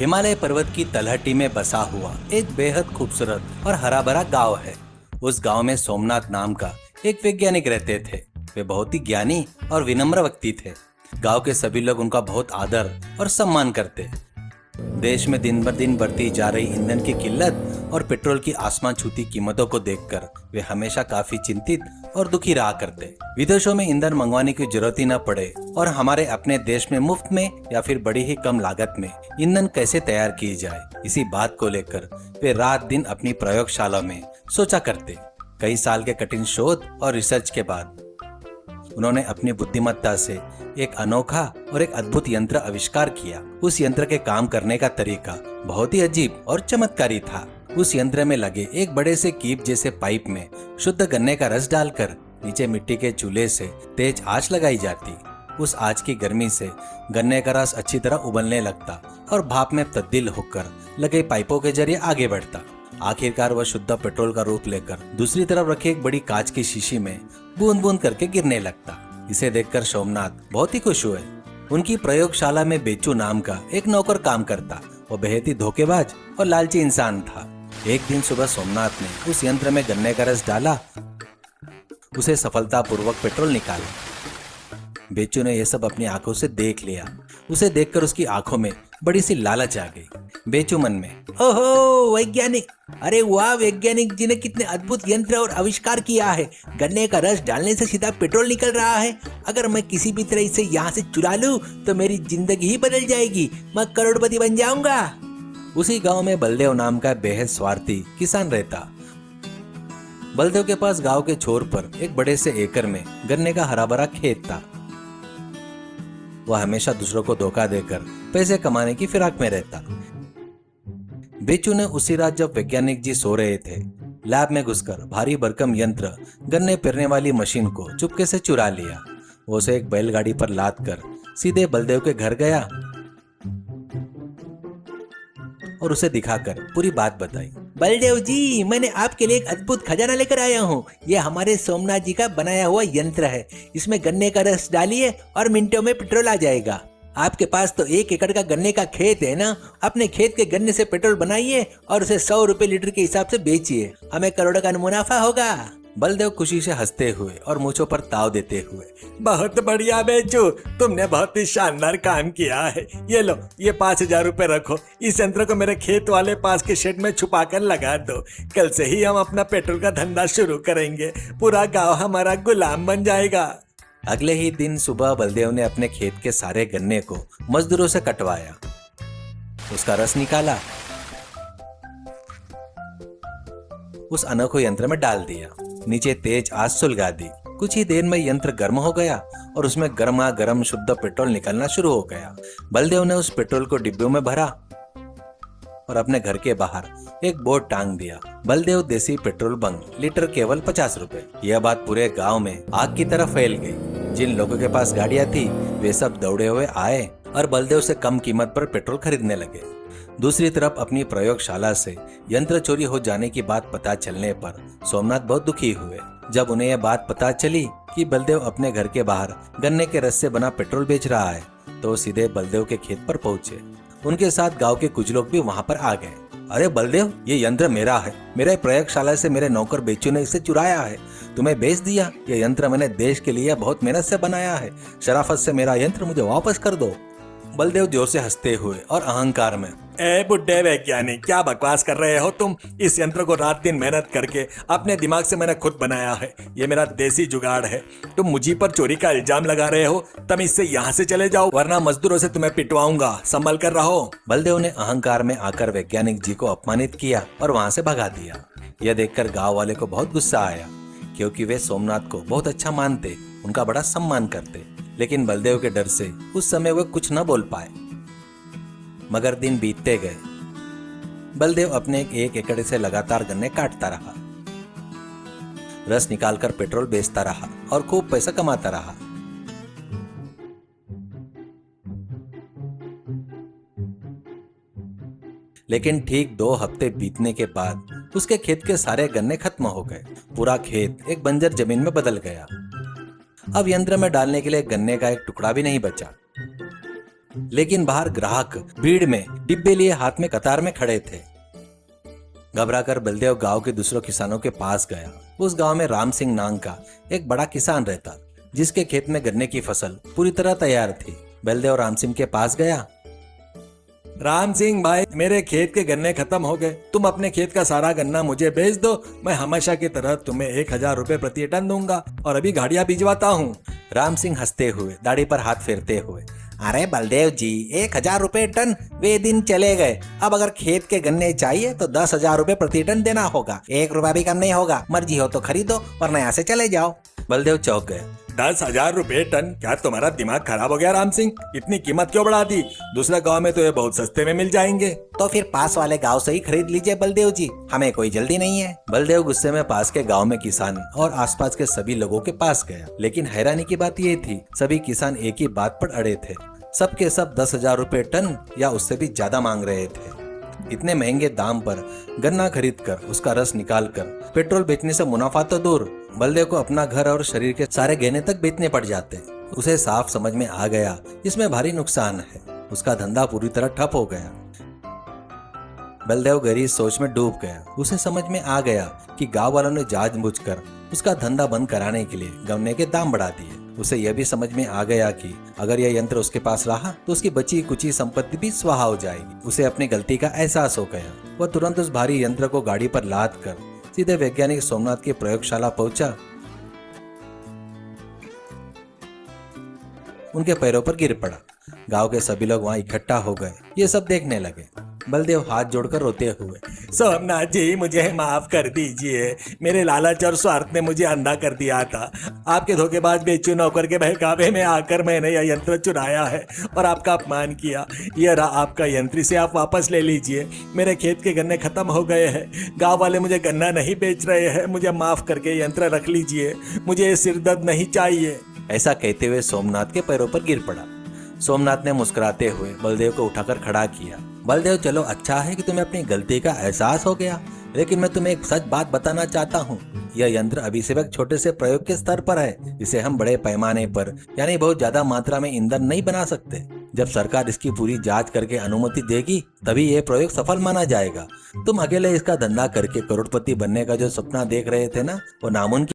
हिमालय पर्वत की तलहटी में बसा हुआ एक बेहद खूबसूरत और हरा भरा गाँव है। उस गांव में सोमनाथ नाम का एक वैज्ञानिक रहते थे। वे बहुत ही ज्ञानी और विनम्र व्यक्ति थे। गांव के सभी लोग उनका बहुत आदर और सम्मान करते। देश में दिन ब दिन बढ़ती जा रही ईंधन की किल्लत और पेट्रोल की आसमान छूती कीमतों को देखकर वे हमेशा काफी चिंतित और दुखी रहा करते। विदेशों में ईंधन मंगवाने की जरूरत ही न पड़े और हमारे अपने देश में मुफ्त में या फिर बड़ी ही कम लागत में ईंधन कैसे तैयार की जाए, इसी बात को लेकर वे रात दिन अपनी प्रयोगशाला में सोचा करते। कई साल के कठिन शोध और रिसर्च के बाद उन्होंने अपनी बुद्धिमत्ता से एक अनोखा और एक अद्भुत यंत्र आविष्कार किया। उस यंत्र के काम करने का तरीका बहुत ही अजीब और चमत्कारी था। उस यंत्र में लगे एक बड़े से कीप जैसे पाइप में शुद्ध गन्ने का रस डालकर नीचे मिट्टी के चूल्हे से तेज आंच लगाई जाती। उस आंच की गर्मी से गन्ने का रस अच्छी तरह उबलने लगता और भाप में तब्दील होकर लगे पाइपों के जरिए आगे बढ़ता। आखिरकार वह शुद्ध पेट्रोल का रूप लेकर दूसरी तरफ रखी एक बड़ी कांच की शीशी में बूंद बूंद करके गिरने लगता। इसे देखकर सोमनाथ बहुत ही खुश हुए। उनकी प्रयोगशाला में बेचू नाम का एक नौकर काम करता। वो बेहद ही धोखेबाज और लालची इंसान था। एक दिन सुबह सोमनाथ ने उस यंत्र में गन्ने का रस डाला, उसे सफलतापूर्वक पेट्रोल निकाला। बेचू ने यह सब अपनी आंखों से देख लिया। उसे देखकर उसकी आंखों में बड़ी सी लालच आ गई। बेचू मन में, ओहो वैज्ञानिक, अरे वाह, वैज्ञानिक जी ने कितने अद्भुत यंत्र और आविष्कार किया है। गन्ने का रस डालने से सीधा पेट्रोल निकल रहा है। अगर मैं किसी भी तरह इसे यहाँ से चुरा लूं तो मेरी जिंदगी ही बदल जाएगी, मैं करोड़पति बन जाऊंगा। उसी गांव में बलदेव नाम का बेहद स्वार्थी किसान रहता। बलदेव के पास गांव के छोर पर एक बड़े से एकड़ में गन्ने का हरा भरा खेत था। वह हमेशा दूसरों को धोखा देकर पैसे कमाने की फिराक में रहता। बेचू ने उसी रात जब वैज्ञानिक जी सो रहे थे, लैब में घुसकर भारी भरकम यंत्र गन्ने पेरने वाली मशीन को चुपके से चुरा लिया। वो उसे एक बैलगाड़ी पर लाद कर सीधे बलदेव के घर गया और उसे दिखाकर पूरी बात बताई। बलदेव जी, मैंने आपके लिए एक अद्भुत खजाना लेकर आया हूँ। ये हमारे सोमनाथ जी का बनाया हुआ यंत्र है। इसमें गन्ने का रस डालिए और मिनटों में पेट्रोल आ जाएगा। आपके पास तो 1 एकड़ का गन्ने का खेत है ना, अपने खेत के गन्ने से पेट्रोल बनाइए और उसे 100 रुपए लीटर के हिसाब से बेचिए, हमें करोड़ों का मुनाफा होगा। बलदेव खुशी से हंसते हुए और मूंछों पर ताव देते हुए, बहुत बढ़िया बेचू, तुमने बहुत ही शानदार काम किया है। ये लो, ये 5,000 रुपए रखो। इस यंत्र को मेरे खेत वाले पास के शेड में छुपा कर लगा दो। कल से ही हम अपना पेट्रोल का धंधा शुरू करेंगे। पूरा गांव हमारा गुलाम बन जाएगा। अगले ही दिन सुबह बलदेव ने अपने खेत के सारे गन्ने को मजदूरों से कटवाया, उसका रस निकाला, उस अनोखे यंत्र में डाल दिया, नीचे तेज आंच सुलगा दी। कुछ ही देर में यंत्र गर्म हो गया और उसमें गर्मा गर्म शुद्ध पेट्रोल निकलना शुरू हो गया। बलदेव ने उस पेट्रोल को डिब्बों में भरा और अपने घर के बाहर एक बोर्ड टांग दिया, बलदेव देसी पेट्रोल बंक, लीटर केवल 50 रुपए। यह बात पूरे गांव में आग की तरह फैल गई। जिन लोगों के पास गाड़ियां थी वे सब दौड़े हुए आए और बलदेव से कम कीमत पर पेट्रोल खरीदने लगे। दूसरी तरफ अपनी प्रयोगशाला से यंत्र चोरी हो जाने की बात पता चलने पर सोमनाथ बहुत दुखी हुए। जब उन्हें यह बात पता चली कि बलदेव अपने घर के बाहर गन्ने के रस से बना पेट्रोल बेच रहा है तो वो सीधे बलदेव के खेत पर पहुंचे। उनके साथ गांव के कुछ लोग भी वहां पर आ गए। अरे बलदेव, ये यंत्र मेरा है। मेरे प्रयोगशाला से मेरे नौकर बेचू ने इसे चुराया है, तुम्हें बेच दिया। ये यंत्र मैंने देश के लिए बहुत मेहनत से बनाया है। शराफत से मेरा यंत्र मुझे वापस कर दो। बलदेव जोर से हंसते हुए और अहंकार में, ए बुड्ढे वैज्ञानिक, क्या बकवास कर रहे हो तुम। इस यंत्र को रात दिन मेहनत करके अपने दिमाग से मैंने खुद बनाया है। ये मेरा देसी जुगाड़ है। तुम मुझी पर चोरी का इल्जाम लगा रहे हो, तुम इससे यहाँ से चले जाओ वरना मजदूरों से तुम्हें पिटवाऊंगा। संभल कर रहो। बलदेव ने अहंकार में आकर वैज्ञानिक जी को अपमानित किया और वहाँ से भगा दिया। यह देखकर गाँव वाले को बहुत गुस्सा आया क्योंकि वे सोमनाथ को बहुत अच्छा मानते, उनका बड़ा सम्मान करते। लेकिन बलदेव के डर से उस समय वे कुछ न बोल पाए। मगर दिन बीतते गए। बलदेव अपने 1 एकड़ से लगातार गन्ने काटता रहा, रस निकालकर पेट्रोल बेचता रहा और खूब पैसा कमाता रहा। लेकिन ठीक 2 हफ्ते बीतने के बाद उसके खेत के सारे गन्ने खत्म हो गए। पूरा खेत एक बंजर जमीन में बदल गया। अब यंत्र में डालने के लिए गन्ने का एक टुकड़ा भी नहीं बचा। लेकिन बाहर ग्राहक भीड़ में डिब्बे लिए हाथ में कतार में खड़े थे। घबराकर बलदेव गांव के दूसरों किसानों के पास गया। उस गांव में राम सिंह नाम का एक बड़ा किसान रहता, जिसके खेत में गन्ने की फसल पूरी तरह तैयार थी। बलदेव राम सिंह के पास गया। राम सिंह भाई, मेरे खेत के गन्ने खत्म हो गए, तुम अपने खेत का सारा गन्ना मुझे बेच दो। मैं हमेशा की तरह तुम्हें 1,000 रुपए प्रति टन दूंगा और अभी गाड़ियां भिजवाता हूँ। राम सिंह हंसते हुए दाढ़ी पर हाथ फेरते हुए, अरे बलदेव जी, 1,000 रुपए टन वे दिन चले गए। अब अगर खेत के गन्ने चाहिए तो 10,000 रुपए प्रति टन देना होगा। 1 रुपया भी कम नहीं होगा। मर्जी हो तो खरीदो वरना यहाँ से चले जाओ। बलदेव चौंक गए। 10,000 रुपए टन? क्या तुम्हारा दिमाग खराब हो गया राम सिंह? इतनी कीमत क्यों बढ़ा दी? दूसरे गांव में तो ये बहुत सस्ते में मिल जाएंगे। तो फिर पास वाले गांव से ही खरीद लीजिए बलदेव जी, हमें कोई जल्दी नहीं है। बलदेव गुस्से में पास के गांव में किसान और आसपास के सभी लोगों के पास गया। लेकिन हैरानी की बात ये थी, सभी किसान एक ही बात पर अड़े थे। सबके सब 10,000 रुपए टन या उससे भी ज्यादा मांग रहे थे। इतने महंगे दाम पर गन्ना खरीदकर उसका रस निकालकर पेट्रोल बेचने से मुनाफा तो दूर, बलदेव को अपना घर और शरीर के सारे गहने तक बेचने पड़ जाते। उसे साफ समझ में आ गया इसमें भारी नुकसान है। उसका धंधा पूरी तरह ठप हो गया। बलदेव गहरी सोच में डूब गया। उसे समझ में आ गया कि गांव वालों ने जानबूझकर उसका धंधा बंद कराने के लिए गन्ने के दाम बढ़ा दिए। उसे यह भी समझ में आ गया कि अगर यह यंत्र उसके पास रहा तो उसकी बची कुची संपत्ति भी स्वाहा हो जाएगी। उसे अपनी गलती का एहसास हो गया। वह तुरंत उस भारी यंत्र को गाड़ी पर लाद कर सीधे वैज्ञानिक सोमनाथ की प्रयोगशाला पहुंचा। उनके पैरों पर गिर पड़ा। गांव के सभी लोग वहां इकट्ठा हो गए। ये सब देखने लगे। बलदेव हाथ जोड़कर रोते हुए, सोमनाथ जी, मुझे माफ कर दीजिए। मेरे लालच और स्वार्थ ने मुझे अंधा कर दिया था। आपके धोखेबाज बेचू नौकर के बहकावे में आकर मैंने यह यंत्र चुराया है और आपका अपमान किया। यह रहा आपका यंत्र, इसे आप वापस ले लीजिए। मेरे खेत के गन्ने खत्म हो गए हैं। गाँव वाले मुझे गन्ना नहीं बेच रहे हैं। मुझे माफ करके यंत्र रख लीजिए। मुझे ये सिरदर्द नहीं चाहिए। ऐसा कहते हुए सोमनाथ के पैरों पर गिर पड़ा। सोमनाथ ने मुस्कुराते हुए बलदेव को उठाकर खड़ा किया। बलदेव, चलो अच्छा है कि तुम्हें अपनी गलती का एहसास हो गया, लेकिन मैं तुम्हें एक सच बात बताना चाहता हूँ। यह यंत्र अभी सिर्फ एक छोटे से प्रयोग के स्तर पर है। इसे हम बड़े पैमाने पर यानी बहुत ज्यादा मात्रा में ईंधन नहीं बना सकते। जब सरकार इसकी पूरी जांच करके अनुमति देगी तभी यह प्रयोग सफल माना जाएगा। तुम अकेले इसका धंधा करके करोड़पति बनने का जो सपना देख रहे थे ना, वो नामुमकिन